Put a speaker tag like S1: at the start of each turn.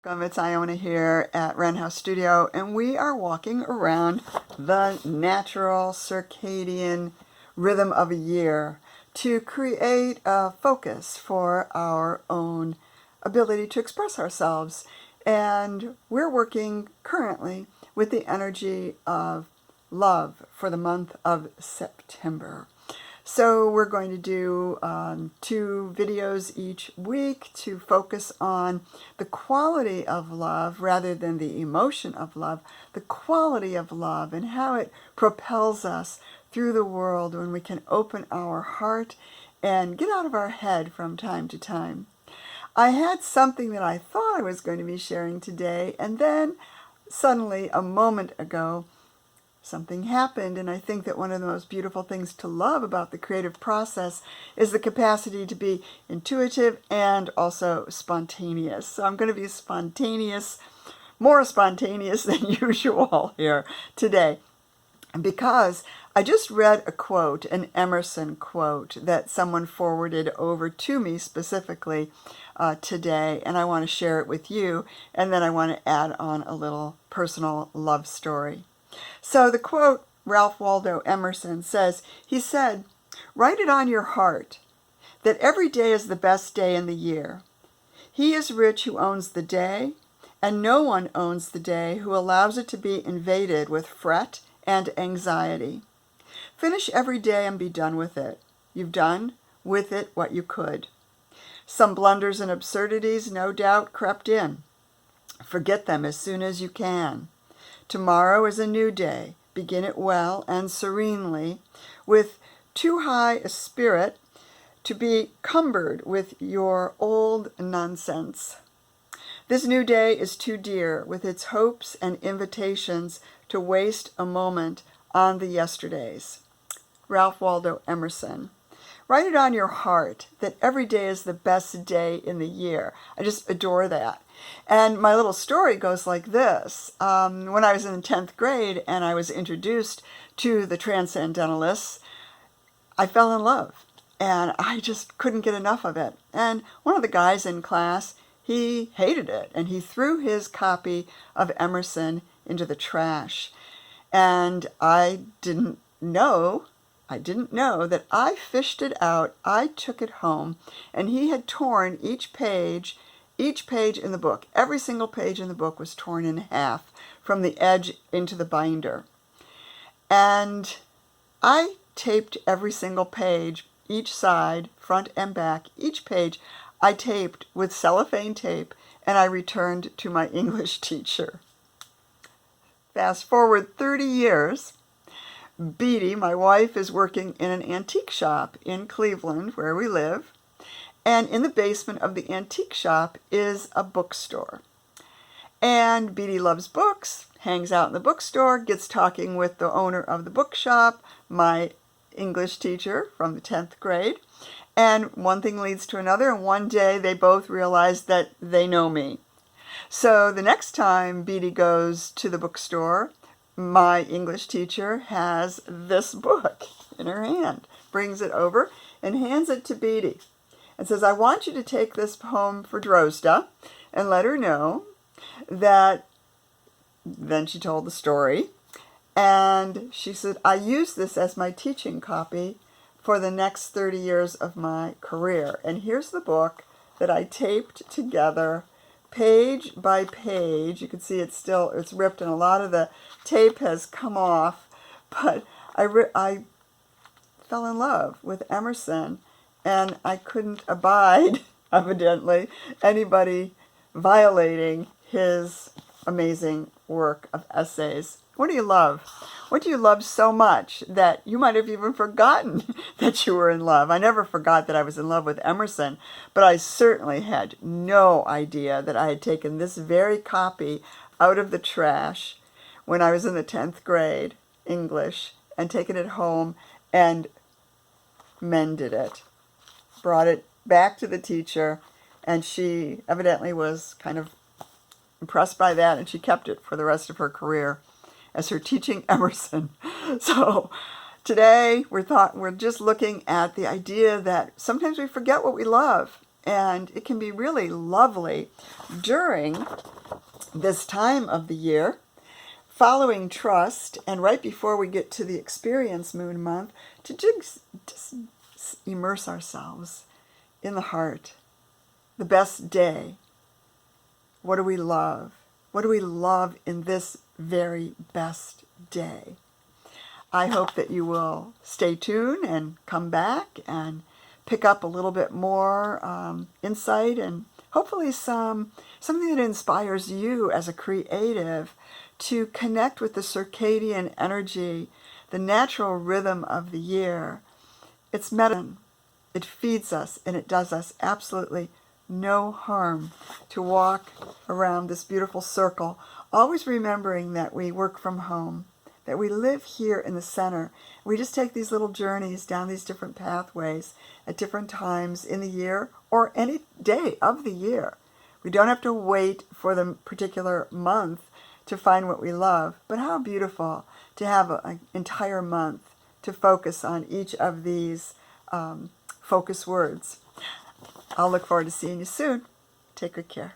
S1: It's Iona here at Wren House Studio, and we are walking around the natural circadian rhythm of a year to create a focus for our own ability to express ourselves. And we're working currently with the energy of love for the month of September. So we're going to do 2 videos each week to focus on the quality of love rather than the emotion of love, the quality of love and how it propels us through the world when we can open our heart and get out of our head from time to time. I had something that I thought I was going to be sharing today, and then suddenly a moment ago something happened, and I think that one of the most beautiful things to love about the creative process is the capacity to be intuitive and also spontaneous. So I'm going to be spontaneous, more spontaneous than usual here today, because I just read a quote, an Emerson quote, that someone forwarded over to me specifically today, and I want to share it with you, and then I want to add on a little personal love story. So the quote, Ralph Waldo Emerson says, he said, "Write it on your heart that every day is the best day in the year. He is rich who owns the day, and no one owns the day who allows it to be invaded with fret and anxiety. Finish every day and be done with it. You've done with it what you could. Some blunders and absurdities no doubt crept in. Forget them as soon as you can. Tomorrow is a new day. Begin it well and serenely, with too high a spirit to be cumbered with your old nonsense. This new day is too dear, with its hopes and invitations, to waste a moment on the yesterdays." Ralph Waldo Emerson. Write it on your heart that every day is the best day in the year. I just adore that. And my little story goes like this. When I was in the 10th grade and I was introduced to the Transcendentalists, I fell in love. And I just couldn't get enough of it. And one of the guys in class, he hated it. And he threw his copy of Emerson into the trash. And I didn't know that I fished it out, I took it home, and he had torn each page in the book. Every single page in the book was torn in half from the edge into the binder. And I taped every single page, each side, front and back, each page I taped with cellophane tape, and I returned to my English teacher. Fast forward 30 years, Beatty, my wife, is working in an antique shop in Cleveland, where we live, and in the basement of the antique shop is a bookstore. And Beatty loves books, hangs out in the bookstore, gets talking with the owner of the bookshop, my English teacher from the 10th grade, and one thing leads to another, and one day they both realize that they know me. So the next time Beatty goes to the bookstore, my English teacher has this book in her hand, brings it over and hands it to Beatty and says, "I want you to take this home for Drozda and let her know that," then she told the story, and she said, "I use this as my teaching copy for the next 30 years of my career. And here's the book that I taped together page by page." You can see it's ripped and a lot of the tape has come off, but I fell in love with Emerson, and I couldn't abide, evidently, anybody violating his amazing work of essays. What do you love? What do you love so much that you might have even forgotten that you were in love? I never forgot that I was in love with Emerson, but I certainly had no idea that I had taken this very copy out of the trash when I was in the 10th grade, English, and taken it home and mended it. Brought it back to the teacher, and she evidently was kind of impressed by that, and she kept it for the rest of her career as her teaching Emerson. So today we're just looking at the idea that sometimes we forget what we love. And it can be really lovely during this time of the year, following trust, and right before we get to the experience moon month, to just immerse ourselves in the heart. The best day. What do we love? What do we love in this very best day? I hope that you will stay tuned and come back and pick up a little bit more insight and hopefully something that inspires you as a creative to connect with the circadian energy, the natural rhythm of the year. It's medicine. It feeds us, and it does us absolutely no harm to walk around this beautiful circle, always remembering that we work from home, that we live here in the center. We just take these little journeys down these different pathways at different times in the year or any day of the year. We don't have to wait for the particular month to find what we love, but how beautiful to have an entire month to focus on each of these focus words. I'll look forward to seeing you soon. Take good care.